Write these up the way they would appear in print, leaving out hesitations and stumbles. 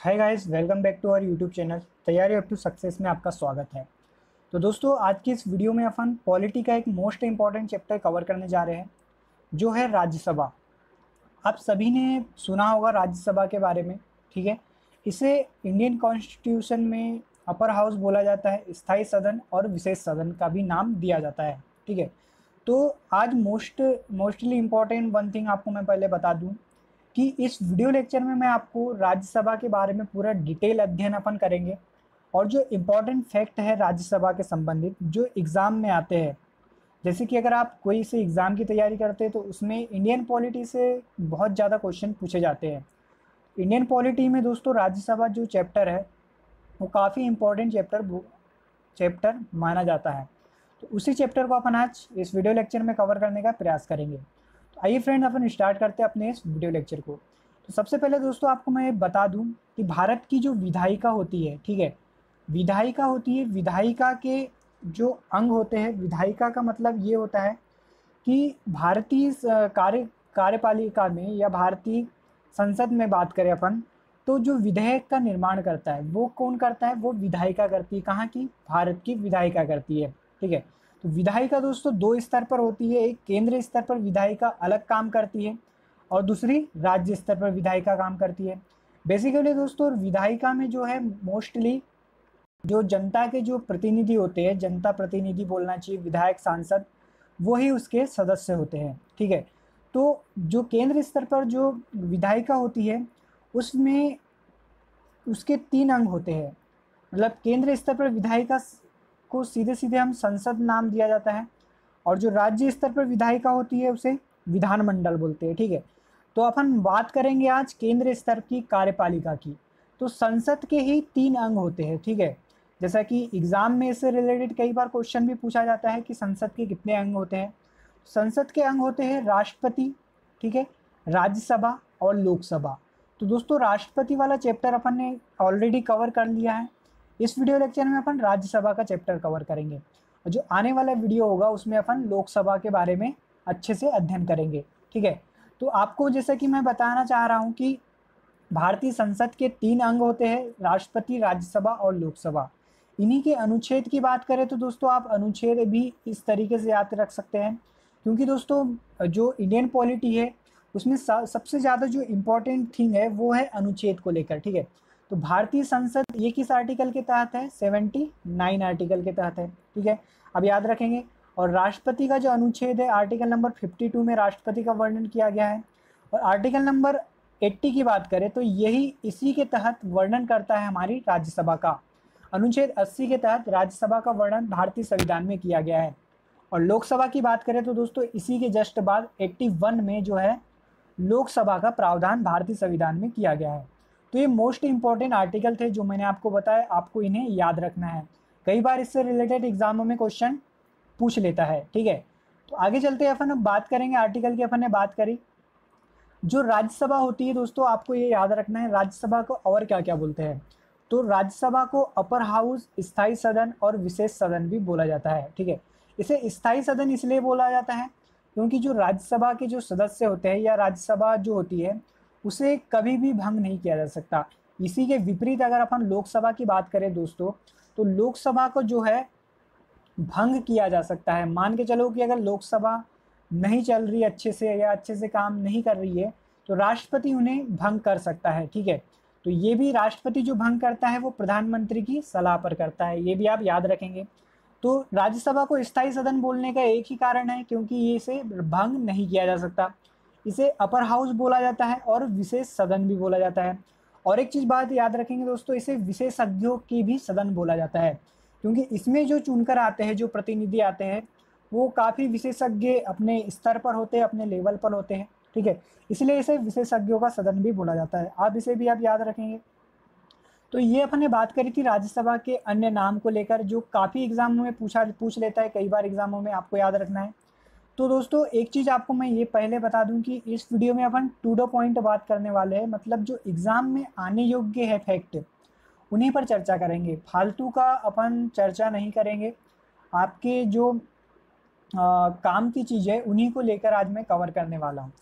Hi guys, welcome back to our YouTube channel Taiyari up to success में आपका स्वागत है। तो दोस्तों, आज की इस वीडियो में अपन पॉलिटी का एक मोस्ट इम्पॉर्टेंट चैप्टर कवर करने जा रहे हैं, जो है राज्यसभा। आप सभी ने सुना होगा राज्यसभा के बारे में, ठीक है। इसे इंडियन कॉन्स्टिट्यूशन में अपर हाउस बोला जाता है, स्थायी सदन और विशेष सदन का भी नाम दिया जाता है, ठीक है। तो आज मोस्टली इम्पॉर्टेंट वन थिंग आपको मैं पहले बता दूं कि इस वीडियो लेक्चर में मैं आपको राज्यसभा के बारे में पूरा डिटेल अध्ययन अपन करेंगे, और जो इम्पोर्टेंट फैक्ट है राज्यसभा के संबंधित जो एग्ज़ाम में आते हैं। जैसे कि अगर आप कोई से एग्ज़ाम की तैयारी करते हैं तो उसमें इंडियन पॉलिटी से बहुत ज़्यादा क्वेश्चन पूछे जाते हैं। इंडियन पॉलिटी में दोस्तों राज्यसभा जो चैप्टर है वो काफ़ी इम्पोर्टेंट चैप्टर माना जाता है। तो उसी चैप्टर को अपन आज इस वीडियो लेक्चर में कवर करने का प्रयास करेंगे। तो आइए फ्रेंड, अपन स्टार्ट करते हैं अपने इस वीडियो लेक्चर को। तो सबसे पहले दोस्तों आपको मैं बता दूं कि भारत की जो विधायिका होती है, ठीक है, विधायिका होती है, विधायिका के जो अंग होते हैं, विधायिका का मतलब ये होता है कि भारतीय कार्यपालिका में या भारतीय संसद में बात करें अपन, तो जो विधेयक का निर्माण करता है वो कौन करता है? वो विधायिका करती है। कहाँ की? भारत की विधायिका करती है, ठीक है। तो विधायिका दोस्तों दो स्तर पर होती है। एक केंद्र स्तर पर विधायिका अलग काम करती है और दूसरी राज्य स्तर पर विधायिका काम करती है। बेसिकली दोस्तों विधायिका में जो है मोस्टली जो जनता के जो प्रतिनिधि होते हैं, जनता प्रतिनिधि बोलना चाहिए, विधायक सांसद, वही उसके सदस्य होते हैं, ठीक है। तो जो केंद्र स्तर पर जो विधायिका होती है उसमें उसके तीन अंग होते हैं। मतलब केंद्र स्तर पर विधायिका को सीधे सीधे हम संसद नाम दिया जाता है, और जो राज्य स्तर पर विधायिका होती है उसे विधानमंडल बोलते हैं, ठीक है। तो अपन बात करेंगे आज केंद्र स्तर की कार्यपालिका की। तो संसद के ही तीन अंग होते हैं, ठीक है। जैसा कि एग्जाम में इससे रिलेटेड कई बार क्वेश्चन भी पूछा जाता है कि संसद के कितने अंग होते हैं। संसद के अंग होते हैं राष्ट्रपति, ठीक है, राज्यसभा और लोकसभा। तो दोस्तों राष्ट्रपति वाला चैप्टर अपन ने ऑलरेडी कवर कर लिया है। इस वीडियो लेक्चर में अपन राज्यसभा का चैप्टर कवर करेंगे, और जो आने वाला वीडियो होगा उसमें अपन लोकसभा के बारे में अच्छे से अध्ययन करेंगे, ठीक है। तो आपको जैसा कि मैं बताना चाह रहा हूँ कि भारतीय संसद के तीन अंग होते हैं, राष्ट्रपति, राज्यसभा और लोकसभा। इन्हीं के अनुच्छेद की बात करें तो दोस्तों आप अनुच्छेद भी इस तरीके से याद रख सकते हैं, क्योंकि दोस्तों जो इंडियन पॉलिटी है उसमें सबसे ज़्यादा जो इम्पोर्टेंट थिंग है वो है अनुच्छेद को लेकर, ठीक है। तो भारतीय संसद ये किस आर्टिकल के तहत है? 79 आर्टिकल के तहत है, ठीक है। अब याद रखेंगे। और राष्ट्रपति का जो अनुच्छेद है आर्टिकल नंबर 52 में राष्ट्रपति का वर्णन किया गया है। और आर्टिकल नंबर 80 की बात करें तो यही इसी के तहत वर्णन करता है हमारी राज्यसभा का। अनुच्छेद 80 के तहत राज्यसभा का वर्णन भारतीय संविधान में किया गया है। और लोकसभा की बात करें तो दोस्तों इसी के जस्ट बाद 81 में जो है लोकसभा का प्रावधान भारतीय संविधान में किया गया है। तो ये मोस्ट इंपॉर्टेंट आर्टिकल थे जो मैंने आपको बताया, आपको इन्हें याद रखना है। कई बार इससे रिलेटेड एग्जामों में क्वेश्चन पूछ लेता है, ठीक है। तो आगे चलते हैं, अपन अब बात करेंगे आर्टिकल की। अपन ने बात करी जो राज्यसभा होती है दोस्तों, आपको ये याद रखना है राज्यसभा को और क्या क्या बोलते हैं। तो राज्यसभा को अपर हाउस, स्थायी सदन और विशेष सदन भी बोला जाता है, ठीक है। इसे स्थायी सदन इसलिए बोला जाता है क्योंकि जो राज्यसभा के जो सदस्य होते हैं या राज्यसभा जो होती है उसे कभी भी भंग नहीं किया जा सकता। इसी के विपरीत अगर अपन लोकसभा की बात करें दोस्तों, तो लोकसभा को जो है भंग किया जा सकता है। मान के चलो कि अगर लोकसभा नहीं चल रही अच्छे से या अच्छे से काम नहीं कर रही है तो राष्ट्रपति उन्हें भंग कर सकता है, ठीक है। तो ये भी राष्ट्रपति जो भंग करता है वो प्रधानमंत्री की सलाह पर करता है, ये भी आप याद रखेंगे। तो राज्यसभा को स्थायी सदन बोलने का एक ही कारण है क्योंकि ये इसे भंग नहीं किया जा सकता। इसे अपर हाउस बोला जाता है और विशेष सदन भी बोला जाता है। और एक चीज़ बात याद रखेंगे दोस्तों, इसे विशेषज्ञों की भी सदन बोला जाता है क्योंकि इसमें जो चुनकर आते हैं, जो प्रतिनिधि आते हैं, वो काफ़ी विशेषज्ञ अपने स्तर पर होते हैं, अपने लेवल पर होते हैं, ठीक है। इसलिए इसे विशेषज्ञों का सदन भी बोला जाता है। आप इसे भी आप याद रखेंगे। तो ये अपन ने बात करी थी राज्यसभा के अन्य नाम को लेकर, जो काफ़ी एग्जामों में पूछ लेता है, कई बार एग्जामों में आपको याद रखना है। तो दोस्तों एक चीज़ आपको मैं ये पहले बता दूं कि इस वीडियो में अपन टू द पॉइंट बात करने वाले हैं, मतलब जो एग्ज़ाम में आने योग्य है फैक्ट, उन्हीं पर चर्चा करेंगे। फालतू का अपन चर्चा नहीं करेंगे। आपके जो काम की चीज़ है उन्हीं को लेकर आज मैं कवर करने वाला हूँ।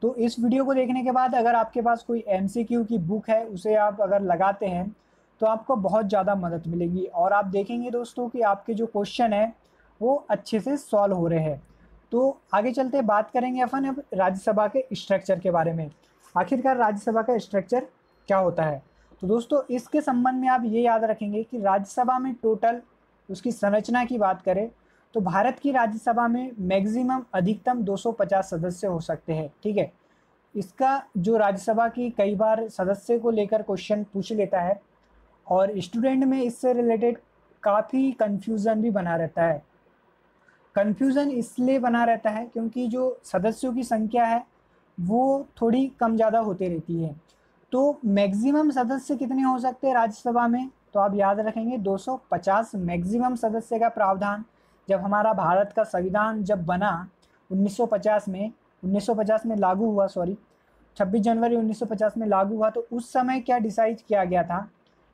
तो इस वीडियो को देखने के बाद अगर आपके पास कोई MCQ की बुक है उसे आप अगर लगाते हैं तो आपको बहुत ज़्यादा मदद मिलेगी और आप देखेंगे दोस्तों कि आपके जो क्वेश्चन है वो अच्छे से सॉल्व हो रहे हैं। तो आगे चलते बात करेंगे अपन अब राज्यसभा के स्ट्रक्चर के बारे में। आखिरकार राज्यसभा का स्ट्रक्चर क्या होता है? तो दोस्तों इसके संबंध में आप ये याद रखेंगे कि राज्यसभा में टोटल उसकी संरचना की बात करें तो भारत की राज्यसभा में मैक्सिमम अधिकतम 250 सदस्य हो सकते हैं। ठीक है, इसका जो राज्यसभा की कई बार सदस्य को लेकर क्वेश्चन पूछ लेता है और स्टूडेंट में इससे रिलेटेड काफ़ी कन्फ्यूज़न भी बना रहता है। कन्फ्यूज़न इसलिए बना रहता है क्योंकि जो सदस्यों की संख्या है वो थोड़ी कम ज़्यादा होती रहती है। तो मैक्सिमम सदस्य कितने हो सकते हैं राज्यसभा में? तो आप याद रखेंगे 250 मैक्सिमम सदस्य का प्रावधान जब हमारा भारत का संविधान जब बना 1950 में लागू हुआ, 26 जनवरी 1950 में लागू हुआ। तो उस समय क्या डिसाइड किया गया था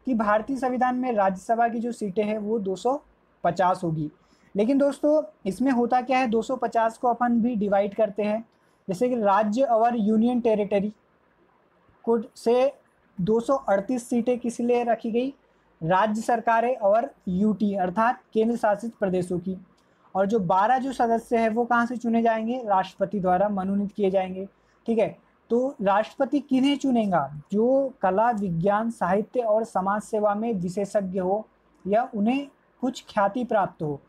कि भारतीय संविधान में राज्यसभा की जो सीटें हैं वो 250 होगी। लेकिन दोस्तों इसमें होता क्या है, 250 को अपन भी डिवाइड करते हैं, जैसे कि राज्य और यूनियन टेरिटरी को से 238 सीटें किस लिए रखी गई? राज्य सरकारें और यूटी अर्थात केंद्र शासित प्रदेशों की। और जो 12 जो सदस्य हैं वो कहाँ से चुने जाएंगे? राष्ट्रपति द्वारा मनोनीत किए जाएंगे। ठीक है, तो राष्ट्रपति किन्हें चुनेगा? जो कला, विज्ञान, साहित्य और समाज सेवा में विशेषज्ञ हो या उन्हें कुछ ख्याति प्राप्त हो,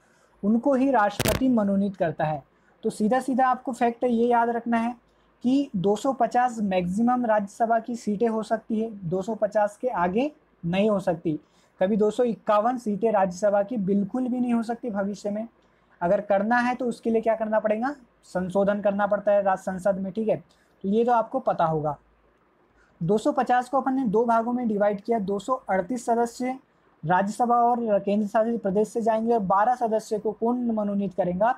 उनको ही राष्ट्रपति मनोनीत करता है। तो सीधा सीधा आपको फैक्ट ये याद रखना है कि 250 मैक्सिमम राज्यसभा की सीटें हो सकती है, 250 के आगे नहीं हो सकती। कभी 251 सीटें राज्यसभा की बिल्कुल भी नहीं हो सकती भविष्य में। अगर करना है तो उसके लिए क्या करना पड़ेगा? संशोधन करना पड़ता है राज्य संसद में। ठीक है, तो ये तो आपको पता होगा। 250 को अपन ने दो भागों में डिवाइड किया। 238 सदस्य राज्यसभा और केंद्र शासित प्रदेश से जाएंगे और 12 सदस्य को कौन मनोनीत करेगा?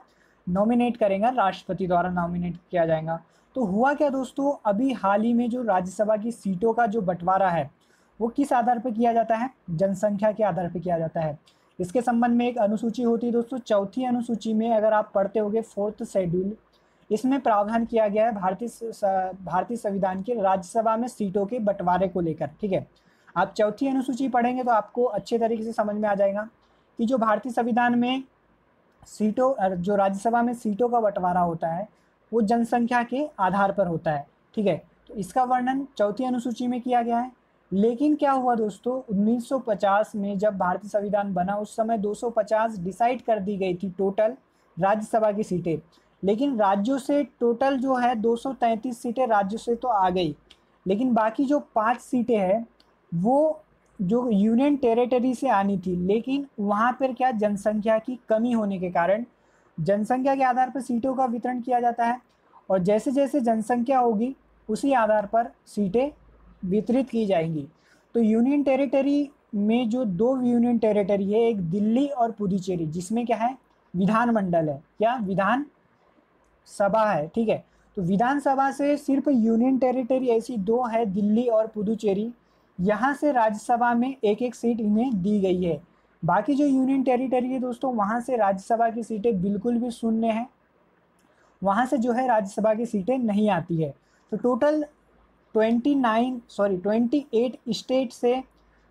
नॉमिनेट करेगा, राष्ट्रपति द्वारा नॉमिनेट किया जाएगा। तो हुआ क्या दोस्तों, अभी हाल ही में जो राज्यसभा की सीटों का जो बंटवारा है वो किस आधार पर किया जाता है? जनसंख्या के आधार पर किया जाता है। इसके संबंध में एक अनुसूची होती है दोस्तों, चौथी अनुसूची में अगर आप पढ़ते होंगे 4th शेड्यूल, इसमें प्रावधान किया गया है भारतीय संविधान के राज्यसभा में सीटों के बंटवारे को लेकर। ठीक है, आप चौथी अनुसूची पढ़ेंगे तो आपको अच्छे तरीके से समझ में आ जाएगा कि जो भारतीय संविधान में सीटों, जो राज्यसभा में सीटों का बंटवारा होता है वो जनसंख्या के आधार पर होता है। ठीक है, तो इसका वर्णन चौथी अनुसूची में किया गया है। लेकिन क्या हुआ दोस्तों, 1950 में जब भारतीय संविधान बना उस समय 250 डिसाइड कर दी गई थी टोटल राज्यसभा की सीटें। लेकिन राज्यों से टोटल जो है 233 सीटें राज्यों से तो आ गई, लेकिन बाकी जो 5 सीटें हैं वो जो यूनियन टेरिटरी से आनी थी। लेकिन वहाँ पर क्या, जनसंख्या की कमी होने के कारण जनसंख्या के आधार पर सीटों का वितरण किया जाता है और जैसे जैसे जनसंख्या होगी उसी आधार पर सीटें वितरित की जाएंगी। तो यूनियन टेरिटरी में जो दो यूनियन टेरिटरी है, एक दिल्ली और पुडुचेरी, जिसमें क्या है, विधानमंडल है, क्या विधान सभा है। ठीक है, तो विधानसभा से सिर्फ यूनियन टेरिटरी ऐसी दो है, दिल्ली और पुडुचेरी, यहाँ से राज्यसभा में एक एक सीट इन्हें दी गई है। बाकी जो यूनियन टेरिटरी है दोस्तों वहाँ से राज्यसभा की सीटें बिल्कुल भी शून्य हैं, वहाँ से जो है राज्यसभा की सीटें नहीं आती है। तो टोटल 28 स्टेट से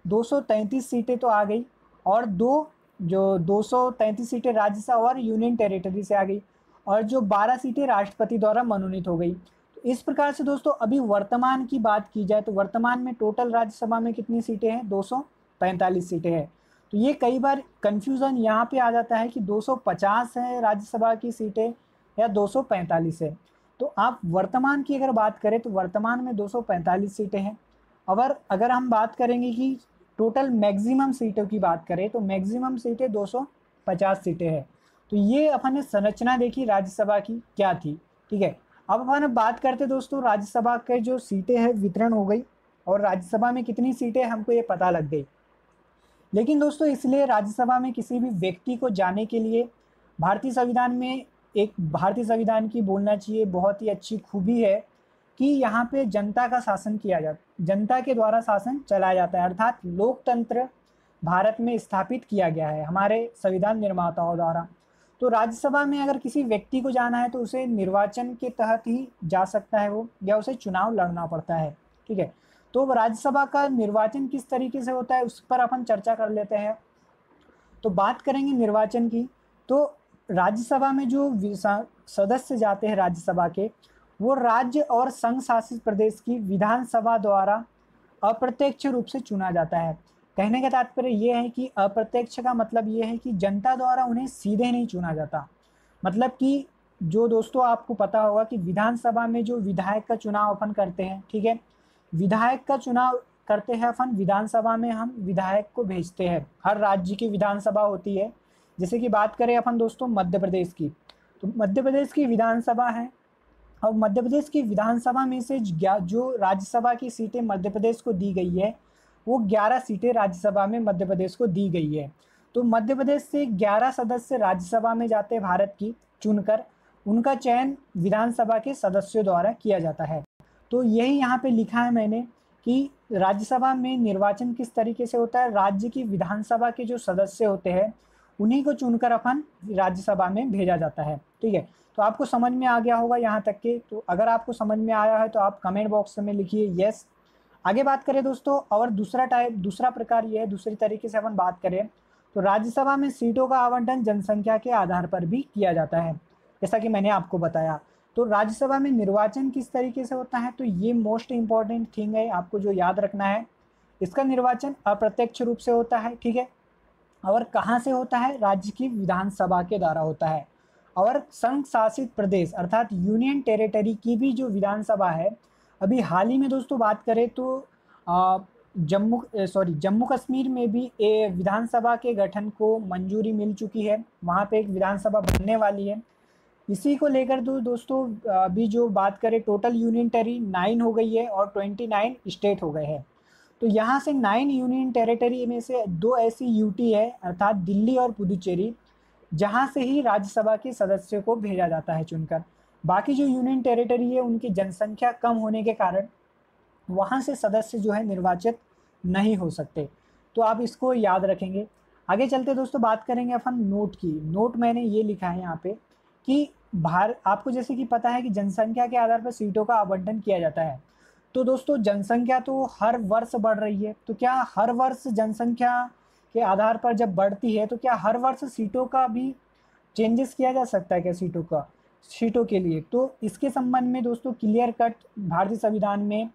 233 सीटें तो आ गई और जो 233 सीटें राज्यसभा और यूनियन टेरिटरी से आ गई और जो 12 सीटें राष्ट्रपति द्वारा मनोनीत हो गई। तो इस प्रकार से दोस्तों अभी वर्तमान की बात की जाए तो वर्तमान में टोटल राज्यसभा में कितनी सीटें हैं? 245 सीटें हैं। तो ये कई बार कन्फ्यूज़न यहाँ पे आ जाता है कि 250 है राज्यसभा की सीटें या 245 है। तो आप वर्तमान की अगर बात करें तो वर्तमान में 245 सीटें हैं। अगर हम बात करेंगे कि टोटल मैक्सिमम सीटों की बात करें तो मैक्सिमम सीटें 250 सीटें हैं। तो ये अपन ने संरचना देखी राज्यसभा की क्या थी। ठीक है, अब अपन बात करते दोस्तों राज्यसभा के जो सीटें हैं वितरण हो गई और राज्यसभा में कितनी सीटें हमको ये पता लग गई। लेकिन दोस्तों इसलिए राज्यसभा में किसी भी व्यक्ति को जाने के लिए भारतीय संविधान में एक भारतीय संविधान की बोलना चाहिए बहुत ही अच्छी खूबी है कि यहाँ पे जनता का शासन किया जाता, जनता के द्वारा शासन चलाया जाता है, अर्थात लोकतंत्र भारत में स्थापित किया गया है हमारे संविधान निर्माताओं द्वारा। तो राज्यसभा में अगर किसी व्यक्ति को जाना है तो उसे निर्वाचन के तहत ही जा सकता है वो, या उसे चुनाव लड़ना पड़ता है। ठीक है, तो राज्यसभा का निर्वाचन किस तरीके से होता है उस पर अपन चर्चा कर लेते हैं। तो बात करेंगे निर्वाचन की, तो राज्यसभा में जो सदस्य जाते हैं राज्यसभा के, वो राज्य और संघ शासित प्रदेश की विधानसभा द्वारा अप्रत्यक्ष रूप से चुना जाता है। कहने का तात्पर्य ये है कि अप्रत्यक्ष का मतलब ये है कि जनता द्वारा उन्हें सीधे नहीं चुना जाता। मतलब कि जो दोस्तों आपको पता होगा कि विधानसभा में जो विधायक का चुनाव अपन करते हैं, ठीक है, विधायक का चुनाव करते हैं अपन, विधानसभा में हम विधायक को भेजते हैं। हर राज्य की विधानसभा होती है। जैसे कि बात करें अपन दोस्तों मध्य प्रदेश की, तो मध्य प्रदेश की विधानसभा है, और मध्य प्रदेश की विधानसभा में से जो राज्यसभा की सीटें मध्य प्रदेश को दी गई है, वो 11 सीटें राज्यसभा में मध्य प्रदेश को दी गई है। तो मध्य प्रदेश से 11 सदस्य राज्यसभा में जाते हैं भारत की, चुनकर उनका चयन विधानसभा के सदस्यों द्वारा किया जाता है। तो यही यहाँ पे लिखा है मैंने कि राज्यसभा में निर्वाचन किस तरीके से होता है। राज्य की विधानसभा के जो सदस्य होते हैं उन्हीं को चुनकर अपन राज्यसभा में भेजा जाता है। ठीक है, तो आपको समझ में आ गया होगा यहाँ तक के। तो अगर आपको समझ में आया है तो आप कमेंट बॉक्स में लिखिए यस। आगे बात करें दोस्तों, और दूसरा प्रकार ये है, दूसरी तरीके से अपन बात करें तो राज्यसभा में सीटों का आवंटन जनसंख्या के आधार पर भी किया जाता है, जैसा कि मैंने आपको बताया। तो राज्यसभा में निर्वाचन किस तरीके से होता है, तो ये मोस्ट इंपॉर्टेंट थिंग है आपको जो याद रखना है। इसका निर्वाचन अप्रत्यक्ष रूप से होता है, ठीक है, और कहाँ से होता है, राज्य की विधानसभा के द्वारा होता है। और संघ शासित प्रदेश अर्थात यूनियन टेरिटरी की भी जो विधानसभा है, अभी हाल ही में दोस्तों बात करें तो जम्मू कश्मीर में भी विधानसभा के गठन को मंजूरी मिल चुकी है। वहाँ पे एक विधानसभा बनने वाली है। इसी को लेकर तो दोस्तों अभी जो बात करें टोटल यूनियन टेरिटरी 9 हो गई है और 29 स्टेट हो गए हैं। तो यहाँ से 9 यूनियन टेरिटरी में से 2 ऐसी यूटी है अर्थात दिल्ली और पुदुचेरी, जहाँ से ही राज्यसभा के सदस्यों को भेजा जाता है चुनकर। बाकी जो यूनियन टेरिटरी है उनकी जनसंख्या कम होने के कारण वहाँ से सदस्य जो है निर्वाचित नहीं हो सकते। तो आप इसको याद रखेंगे। आगे चलते दोस्तों बात करेंगे अपन नोट की। नोट मैंने ये लिखा है यहाँ पे कि आपको जैसे कि पता है कि जनसंख्या के आधार पर सीटों का आवंटन किया जाता है। तो दोस्तों जनसंख्या तो हर वर्ष बढ़ रही है, तो क्या हर वर्ष जनसंख्या के आधार पर जब बढ़ती है तो क्या हर वर्ष सीटों का भी चेंजेस किया जा सकता है क्या सीटों के लिए? तो इसके संबंध में दोस्तों क्लियर कट भारतीय संविधान में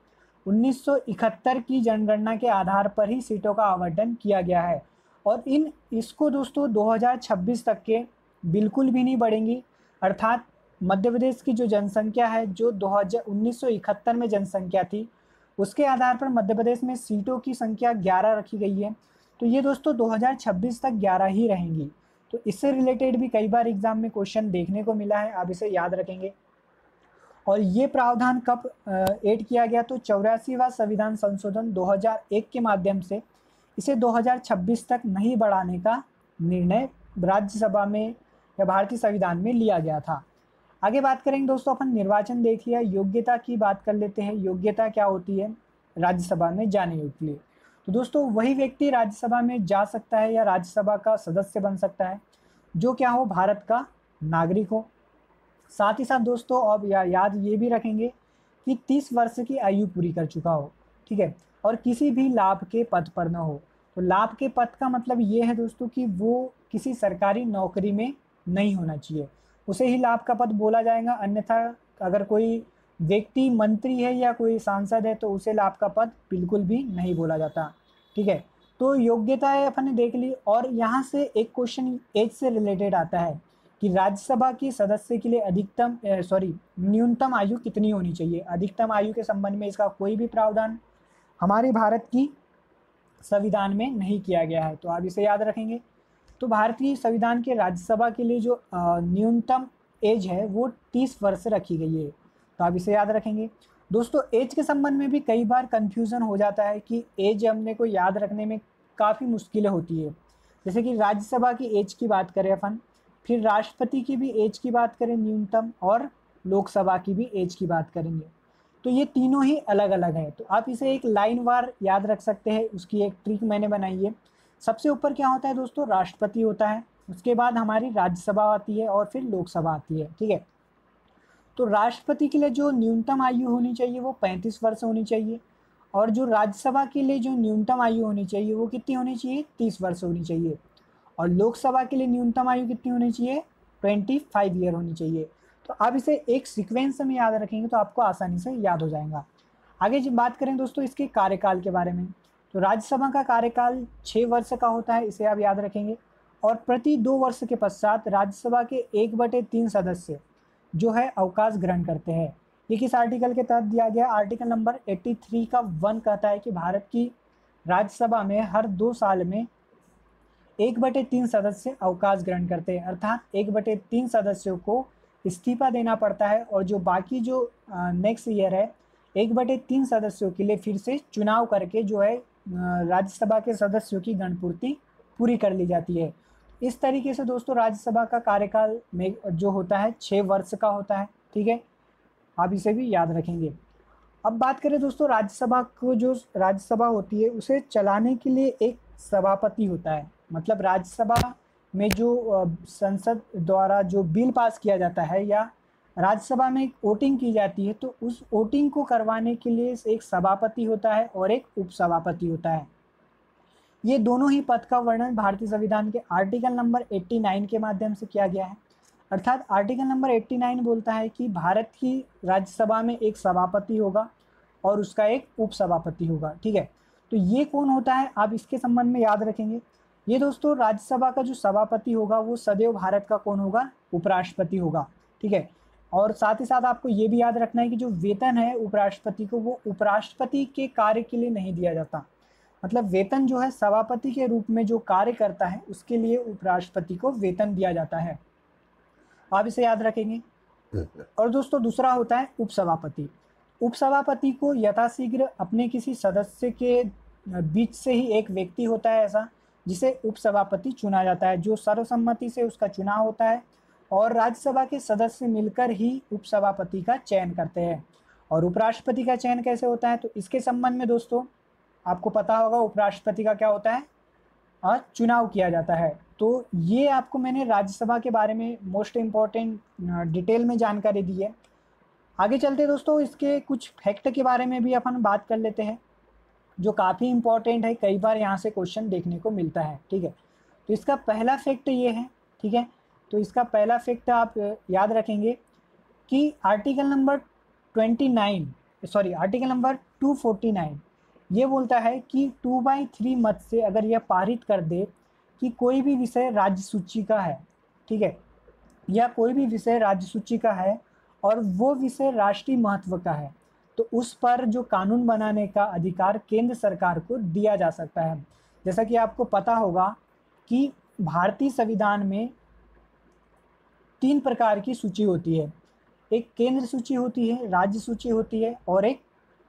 1971 की जनगणना के आधार पर ही सीटों का आवंटन किया गया है। और इसको दोस्तों 2026 तक के बिल्कुल भी नहीं बढ़ेंगी। अर्थात मध्य प्रदेश की जो जनसंख्या है, जो 1971 में जनसंख्या थी, उसके आधार पर मध्य प्रदेश में सीटों की संख्या 11 रखी गई है। तो ये दोस्तों 2026 तक 11 ही रहेंगी। तो इससे रिलेटेड भी कई बार एग्जाम में क्वेश्चन देखने को मिला है, आप इसे याद रखेंगे। और ये प्रावधान कब ऐड किया गया, तो 84वां संविधान संशोधन 2001 के माध्यम से इसे 2026 तक नहीं बढ़ाने का निर्णय राज्यसभा में या भारतीय संविधान में लिया गया था। आगे बात करेंगे दोस्तों, अपन निर्वाचन देख लिया, योग्यता की बात कर लेते हैं। योग्यता क्या होती है राज्यसभा में जाने के लिए? तो दोस्तों वही व्यक्ति राज्यसभा में जा सकता है या राज्यसभा का सदस्य बन सकता है जो क्या हो, भारत का नागरिक हो। साथ ही साथ दोस्तों अब याद ये भी रखेंगे कि 30 वर्ष की आयु पूरी कर चुका हो, ठीक है, और किसी भी लाभ के पद पर न हो। तो लाभ के पद का मतलब ये है दोस्तों कि वो किसी सरकारी नौकरी में नहीं होना चाहिए, उसे ही लाभ का पद बोला जाएगा। अन्यथा अगर कोई व्यक्ति मंत्री है या कोई सांसद है तो उसे लाभ का पद बिल्कुल भी नहीं बोला जाता, ठीक है। तो योग्यताएं अपन ने देख ली। और यहाँ से एक क्वेश्चन एज से रिलेटेड आता है कि राज्यसभा की सदस्य के लिए न्यूनतम आयु कितनी होनी चाहिए। अधिकतम आयु के संबंध में इसका कोई भी प्रावधान हमारे भारत की संविधान में नहीं किया गया है, तो आप इसे याद रखेंगे। तो भारतीय संविधान के राज्यसभा के लिए जो न्यूनतम एज है वो 30 वर्ष रखी गई है, तो आप इसे याद रखेंगे। दोस्तों एज के संबंध में भी कई बार कंफ्यूजन हो जाता है कि एज हमने को याद रखने में काफ़ी मुश्किलें होती है। जैसे कि राज्यसभा की एज की बात करें अपन, फिर राष्ट्रपति की भी एज की बात करें न्यूनतम, और लोकसभा की भी एज की बात करेंगे, तो ये तीनों ही अलग अलग है। तो आप इसे एक लाइन वार याद रख सकते हैं। उसकी एक ट्रिक मैंने बनाई है। सबसे ऊपर क्या होता है दोस्तों, राष्ट्रपति होता है, उसके बाद हमारी राज्यसभा आती है और फिर लोकसभा आती है, ठीक है। तो राष्ट्रपति के लिए जो न्यूनतम आयु होनी चाहिए वो 35 वर्ष होनी चाहिए, और जो राज्यसभा के लिए जो न्यूनतम आयु होनी चाहिए वो कितनी होनी चाहिए, 30 वर्ष होनी चाहिए। और लोकसभा के लिए न्यूनतम आयु कितनी होनी चाहिए, 25 ईयर होनी चाहिए। तो आप इसे एक सीक्वेंस में याद रखेंगे तो आपको आसानी से याद हो जाएगा। आगे जब बात करें दोस्तों इसके कार्यकाल के बारे में, तो राज्यसभा का कार्यकाल 6 वर्ष का होता है, इसे आप याद रखेंगे। और प्रति 2 वर्ष के पश्चात राज्यसभा के 1/3 सदस्य जो है अवकाश ग्रहण करते हैं। ये किस आर्टिकल के तहत दिया गया, आर्टिकल नंबर 83 का 1 कहता है कि भारत की राज्यसभा में हर 2 साल में 1/3 सदस्य अवकाश ग्रहण करते हैं, अर्थात 1/3 सदस्यों को इस्तीफा देना पड़ता है, और जो बाकी जो नेक्स्ट ईयर है 1/3 सदस्यों के लिए फिर से चुनाव करके जो है राज्यसभा के सदस्यों की गणपूर्ति पूरी कर ली जाती है। इस तरीके से दोस्तों राज्यसभा का कार्यकाल में जो होता है 6 वर्ष का होता है, ठीक है। आप इसे भी याद रखेंगे। अब बात करें दोस्तों राज्यसभा को, जो राज्यसभा होती है उसे चलाने के लिए एक सभापति होता है। मतलब राज्यसभा में जो संसद द्वारा जो बिल पास किया जाता है या राज्यसभा में एक वोटिंग की जाती है, तो उस वोटिंग को करवाने के लिए एक सभापति होता है और एक उपसभापति होता है। ये दोनों ही पद का वर्णन भारतीय संविधान के आर्टिकल नंबर 89 के माध्यम से किया गया है। अर्थात आर्टिकल नंबर 89 बोलता है कि भारत की राज्यसभा में एक सभापति होगा और उसका एक उपसभापति होगा, ठीक है। तो ये कौन होता है, आप इसके संबंध में याद रखेंगे। ये दोस्तों राज्यसभा का जो सभापति होगा वो सदैव भारत का कौन होगा, उपराष्ट्रपति होगा, ठीक है। और साथ ही साथ आपको ये भी याद रखना है कि जो वेतन है उपराष्ट्रपति को, वो उपराष्ट्रपति के कार्य के लिए नहीं दिया जाता। मतलब वेतन जो है सभापति के रूप में जो कार्य करता है उसके लिए उपराष्ट्रपति को वेतन दिया जाता है, आप इसे याद रखेंगे। और दोस्तों दूसरा होता है उपसभापति। उपसभापति को यथाशीघ्र अपने किसी सदस्य के बीच से ही एक व्यक्ति होता है ऐसा, जिसे उपसभापति चुना जाता है, जो सर्वसम्मति से उसका चुनाव होता है, और राज्यसभा के सदस्य मिलकर ही उपसभापति का चयन करते हैं। और उपराष्ट्रपति का चयन कैसे होता है, तो इसके संबंध में दोस्तों आपको पता होगा उपराष्ट्रपति का क्या होता है, चुनाव किया जाता है। तो ये आपको मैंने राज्यसभा के बारे में मोस्ट इम्पॉर्टेंट डिटेल में जानकारी दी है। आगे चलते दोस्तों इसके कुछ फैक्ट के बारे में भी अपन बात कर लेते हैं, जो काफ़ी इम्पॉर्टेंट है, कई बार यहाँ से क्वेश्चन देखने को मिलता है, ठीक है। तो इसका पहला फैक्ट ये है, ठीक है। तो इसका पहला फैक्ट आप याद रखेंगे कि आर्टिकल नंबर 249 ये बोलता है कि 2/3 मत से अगर यह पारित कर दे कि कोई भी विषय राज्य सूची का है, ठीक है, या कोई भी विषय राज्य सूची का है और वो विषय राष्ट्रीय महत्व का है, तो उस पर जो कानून बनाने का अधिकार केंद्र सरकार को दिया जा सकता है। जैसा कि आपको पता होगा कि भारतीय संविधान में 3 प्रकार की सूची होती है, एक केंद्र सूची होती है, राज्य सूची होती है, और एक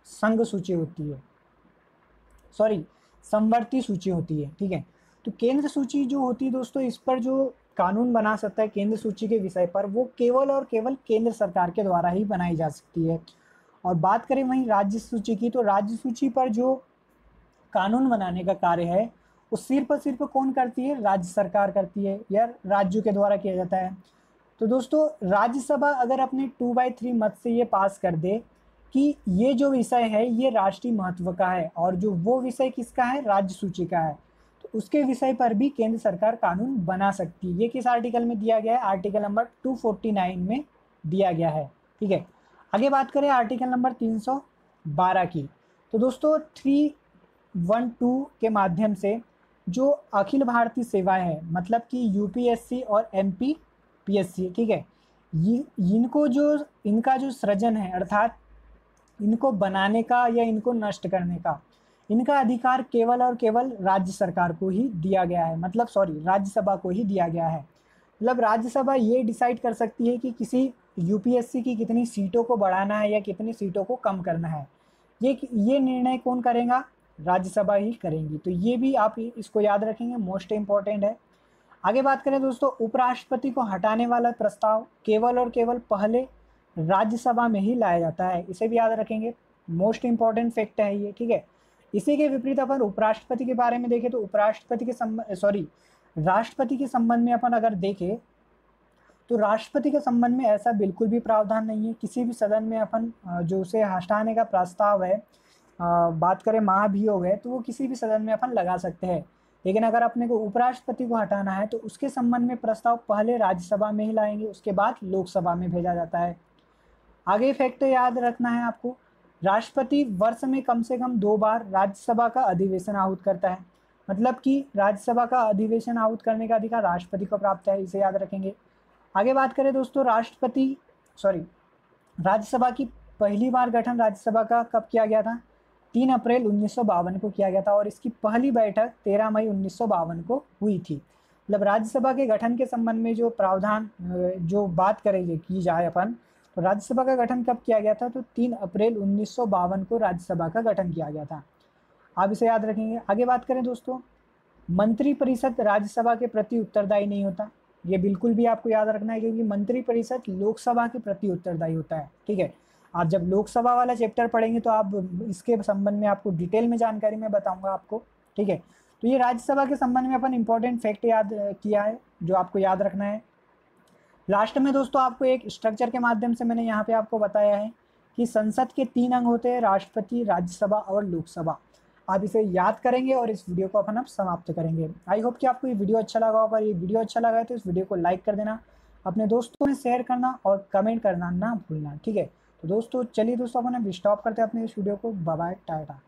संघ सूची होती है, समवर्ती सूची होती है, ठीक है। तो केंद्र सूची जो होती है दोस्तों, इस पर जो कानून बना सकता है केंद्र सूची के विषय पर, वो केवल और केवल केंद्र सरकार के द्वारा ही बनाई जा सकती है। और बात करें वहीं राज्य सूची की, तो राज्य सूची पर जो कानून बनाने का कार्य है वो सिर्फ कौन करती है, राज्य सरकार करती है, या राज्यों के द्वारा किया जाता है। तो दोस्तों राज्यसभा अगर अपने 2/3 मत से ये पास कर दे कि ये जो विषय है ये राष्ट्रीय महत्व का है और जो वो विषय किसका है, राज्य सूची का है, तो उसके विषय पर भी केंद्र सरकार कानून बना सकती है। ये किस आर्टिकल में दिया गया है, आर्टिकल नंबर 249 में दिया गया है, ठीक है। आगे बात करें आर्टिकल नंबर 312 की, तो दोस्तों 312 के माध्यम से जो अखिल भारतीय सेवाएं हैं, मतलब कि यूपीएससी और एमपीपीएससी, ठीक है, इनका जो सृजन है, अर्थात इनको बनाने का या इनको नष्ट करने का, इनका अधिकार केवल और केवल राज्य सरकार को ही दिया गया है, मतलब राज्यसभा को ही दिया गया है। मतलब राज्यसभा ये डिसाइड कर सकती है कि किसी यूपीएससी की कितनी सीटों को बढ़ाना है या कितनी सीटों को कम करना है। ये निर्णय कौन करेगा, राज्यसभा ही करेंगी। तो ये भी आप इसको याद रखेंगे, मोस्ट इम्पॉर्टेंट है। आगे बात करें दोस्तों, उपराष्ट्रपति को हटाने वाला प्रस्ताव केवल और केवल पहले राज्यसभा में ही लाया जाता है, इसे भी याद रखेंगे, मोस्ट इम्पॉर्टेंट फैक्ट है ये, ठीक है। इसी के विपरीत अपन उपराष्ट्रपति के बारे में देखें तो उपराष्ट्रपति के राष्ट्रपति के संबंध में अपन अगर देखें तो राष्ट्रपति के संबंध में ऐसा बिल्कुल भी प्रावधान नहीं है। किसी भी सदन में अपन जो उसे हटाने का प्रस्ताव है, बात करें महाभियोग है, तो वो किसी भी सदन में अपन लगा सकते हैं। लेकिन अगर अपने को उपराष्ट्रपति को हटाना है तो उसके संबंध में प्रस्ताव पहले राज्यसभा में ही लाएंगे, उसके बाद लोकसभा में भेजा जाता है। आगे फैक्ट याद रखना है आपको, राष्ट्रपति वर्ष में कम से कम 2 बार राज्यसभा का अधिवेशन आहूत करता है। मतलब कि राज्यसभा का अधिवेशन आहूत करने का अधिकार राष्ट्रपति को प्राप्त है, इसे याद रखेंगे। आगे बात करें दोस्तों, राज्यसभा की पहली बार गठन राज्यसभा का कब किया गया था? 3 अप्रैल 1952 को किया गया था और इसकी पहली बैठक 13 मई 1952 को हुई थी। मतलब राज्यसभा के गठन के संबंध में जो प्रावधान जो बात करेंगे की जाए अपन, तो राज्यसभा का गठन कब किया गया था? तो 3 अप्रैल 1952 को राज्यसभा का गठन किया गया था। आप इसे याद रखेंगे। आगे बात करें दोस्तों, मंत्रिपरिषद राज्यसभा के प्रति उत्तरदायी नहीं होता। ये बिल्कुल भी आपको याद रखना है, क्योंकि मंत्रिपरिषद लोकसभा के प्रति उत्तरदायी होता है। ठीक है, आप जब लोकसभा वाला चैप्टर पढ़ेंगे तो आप इसके संबंध में आपको डिटेल में जानकारी मैं बताऊंगा आपको। ठीक है, तो ये राज्यसभा के संबंध में अपन इंपॉर्टेंट फैक्ट याद किया है जो आपको याद रखना है। लास्ट में दोस्तों आपको एक स्ट्रक्चर के माध्यम से मैंने यहाँ पे आपको बताया है कि संसद के 3 अंग होते हैं, राष्ट्रपति, राज्यसभा और लोकसभा। आप इसे याद करेंगे और इस वीडियो को अपन अब समाप्त करेंगे। आई होप कि आपको ये वीडियो अच्छा लगा होगा। ये वीडियो अच्छा लगा है तो इस वीडियो को लाइक कर देना, अपने दोस्तों में शेयर करना और कमेंट करना ना भूलना। ठीक है, तो दोस्तों चलिए दोस्तों अपन अब स्टॉप करते हैं अपने इस वीडियो को। Bye bye, Tata.